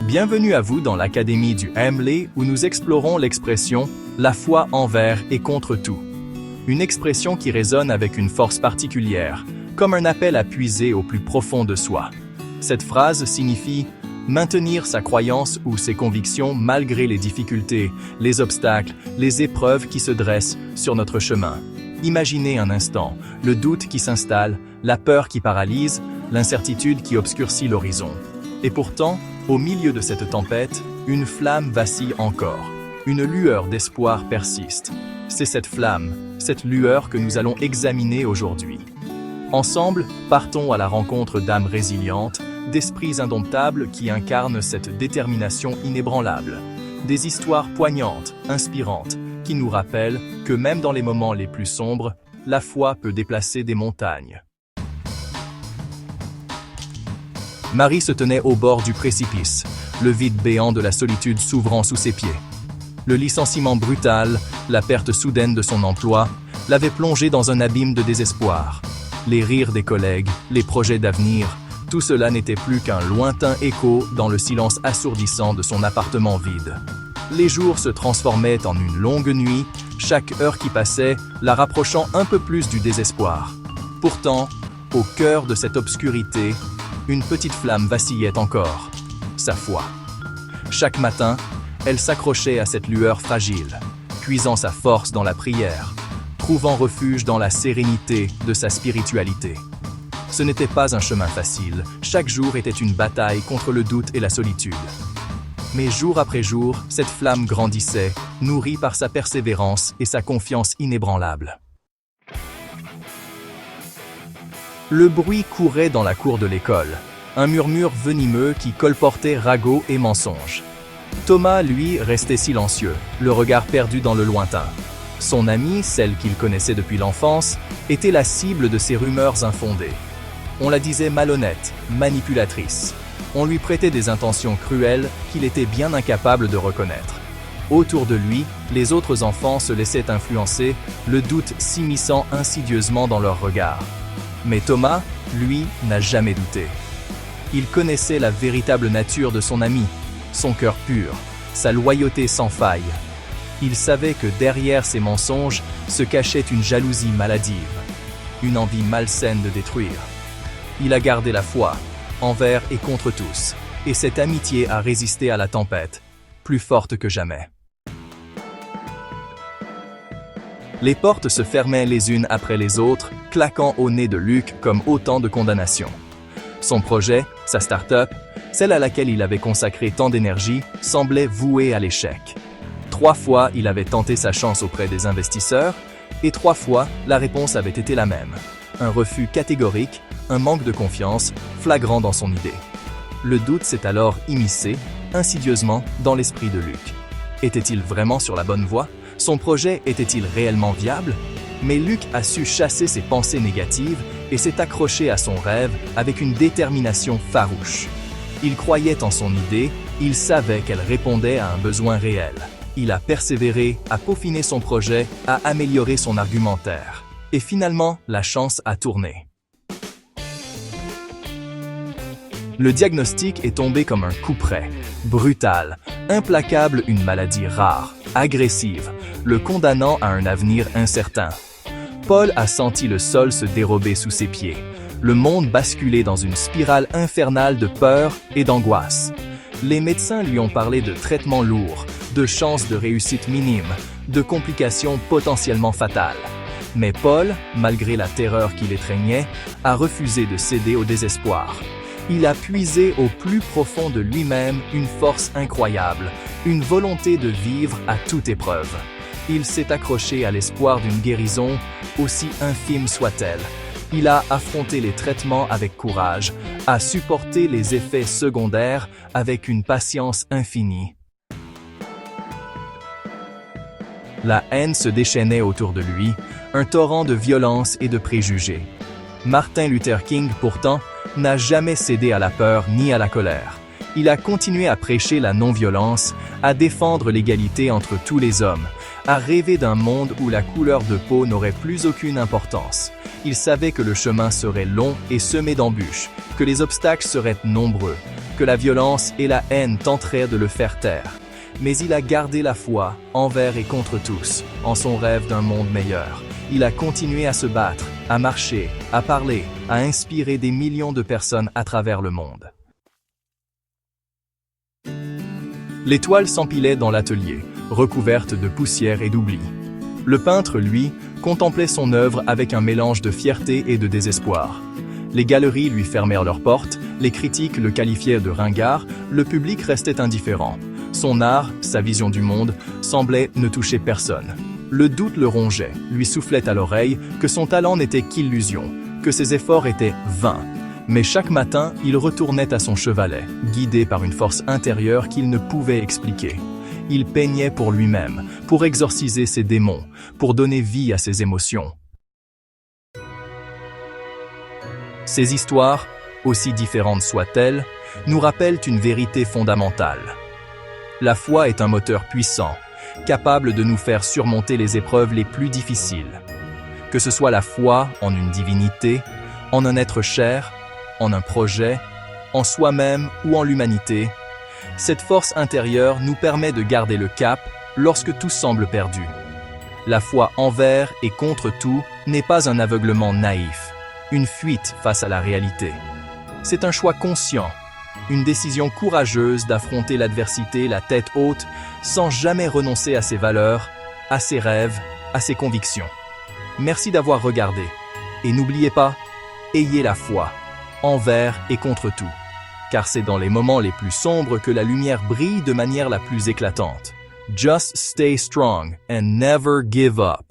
Bienvenue à vous dans l'Académie du Hamlet où nous explorons l'expression « la foi envers et contre tout ». Une expression qui résonne avec une force particulière, comme un appel à puiser au plus profond de soi. Cette phrase signifie maintenir sa croyance ou ses convictions malgré les difficultés, les obstacles, les épreuves qui se dressent sur notre chemin. Imaginez un instant, le doute qui s'installe, la peur qui paralyse, l'incertitude qui obscurcit l'horizon. Et pourtant, au milieu de cette tempête, une flamme vacille encore. Une lueur d'espoir persiste. C'est cette flamme, cette lueur que nous allons examiner aujourd'hui. Ensemble, partons à la rencontre d'âmes résilientes, d'esprits indomptables qui incarnent cette détermination inébranlable. Des histoires poignantes, inspirantes, qui nous rappellent que même dans les moments les plus sombres, la foi peut déplacer des montagnes. Marie se tenait au bord du précipice, le vide béant de la solitude s'ouvrant sous ses pieds. Le licenciement brutal, la perte soudaine de son emploi, l'avaient plongée dans un abîme de désespoir. Les rires des collègues, les projets d'avenir, tout cela n'était plus qu'un lointain écho dans le silence assourdissant de son appartement vide. Les jours se transformaient en une longue nuit, chaque heure qui passait la rapprochant un peu plus du désespoir. Pourtant, au cœur de cette obscurité, une petite flamme vacillait encore, sa foi. Chaque matin, elle s'accrochait à cette lueur fragile, puisant sa force dans la prière, trouvant refuge dans la sérénité de sa spiritualité. Ce n'était pas un chemin facile, chaque jour était une bataille contre le doute et la solitude. Mais jour après jour, cette flamme grandissait, nourrie par sa persévérance et sa confiance inébranlable. Le bruit courait dans la cour de l'école, un murmure venimeux qui colportait ragots et mensonges. Thomas, lui, restait silencieux, le regard perdu dans le lointain. Son amie, celle qu'il connaissait depuis l'enfance, était la cible de ces rumeurs infondées. On la disait malhonnête, manipulatrice. On lui prêtait des intentions cruelles qu'il était bien incapable de reconnaître. Autour de lui, les autres enfants se laissaient influencer, le doute s'immisçant insidieusement dans leurs regards. Mais Thomas, lui, n'a jamais douté. Il connaissait la véritable nature de son ami, son cœur pur, sa loyauté sans faille. Il savait que derrière ces mensonges se cachait une jalousie maladive, une envie malsaine de détruire. Il a gardé la foi, envers et contre tous, et cette amitié a résisté à la tempête, plus forte que jamais. Les portes se fermaient les unes après les autres, claquant au nez de Luc comme autant de condamnations. Son projet, sa start-up, celle à laquelle il avait consacré tant d'énergie, semblait vouée à l'échec. 3 fois, il avait tenté sa chance auprès des investisseurs, et 3 fois, la réponse avait été la même. Un refus catégorique, un manque de confiance, flagrant dans son idée. Le doute s'est alors immiscé, insidieusement, dans l'esprit de Luc. Était-il vraiment sur la bonne voie? Son projet était-il réellement viable? Mais Luc a su chasser ses pensées négatives et s'est accroché à son rêve avec une détermination farouche. Il croyait en son idée, il savait qu'elle répondait à un besoin réel. Il a persévéré, a peaufiné son projet, a amélioré son argumentaire. Et finalement, la chance a tourné. Le diagnostic est tombé comme un coup près, brutal, implacable, une maladie rare, agressive, le condamnant à un avenir incertain. Paul a senti le sol se dérober sous ses pieds, le monde basculer dans une spirale infernale de peur et d'angoisse. Les médecins lui ont parlé de traitements lourds, de chances de réussite minimes, de complications potentiellement fatales. Mais Paul, malgré la terreur qui l'étreignait, a refusé de céder au désespoir. Il a puisé au plus profond de lui-même une force incroyable, une volonté de vivre à toute épreuve. Il s'est accroché à l'espoir d'une guérison, aussi infime soit-elle. Il a affronté les traitements avec courage, a supporté les effets secondaires avec une patience infinie. La haine se déchaînait autour de lui, un torrent de violence et de préjugés. Martin Luther King, pourtant, n'a jamais cédé à la peur ni à la colère. Il a continué à prêcher la non-violence, à défendre l'égalité entre tous les hommes, à rêver d'un monde où la couleur de peau n'aurait plus aucune importance. Il savait que le chemin serait long et semé d'embûches, que les obstacles seraient nombreux, que la violence et la haine tenteraient de le faire taire. Mais il a gardé la foi, envers et contre tous, en son rêve d'un monde meilleur. Il a continué à se battre, à marcher, à parler, à inspirer des millions de personnes à travers le monde. L'étoile s'empilait dans l'atelier, recouverte de poussière et d'oubli. Le peintre, lui, contemplait son œuvre avec un mélange de fierté et de désespoir. Les galeries lui fermèrent leurs portes, les critiques le qualifièrent de ringard, le public restait indifférent. Son art, sa vision du monde, semblaient ne toucher personne. Le doute le rongeait, lui soufflait à l'oreille que son talent n'était qu'illusion, que ses efforts étaient vains. Mais chaque matin, il retournait à son chevalet, guidé par une force intérieure qu'il ne pouvait expliquer. Il peignait pour lui-même, pour exorciser ses démons, pour donner vie à ses émotions. Ces histoires, aussi différentes soient-elles, nous rappellent une vérité fondamentale. La foi est un moteur puissant, capable de nous faire surmonter les épreuves les plus difficiles. Que ce soit la foi en une divinité, en un être cher, en un projet, en soi-même ou en l'humanité, cette force intérieure nous permet de garder le cap lorsque tout semble perdu. La foi envers et contre tout n'est pas un aveuglement naïf, une fuite face à la réalité. C'est un choix conscient, une décision courageuse d'affronter l'adversité la tête haute sans jamais renoncer à ses valeurs, à ses rêves, à ses convictions. Merci d'avoir regardé. Et n'oubliez pas, ayez la foi, envers et contre tout. Car c'est dans les moments les plus sombres que la lumière brille de manière la plus éclatante. Just stay strong and never give up.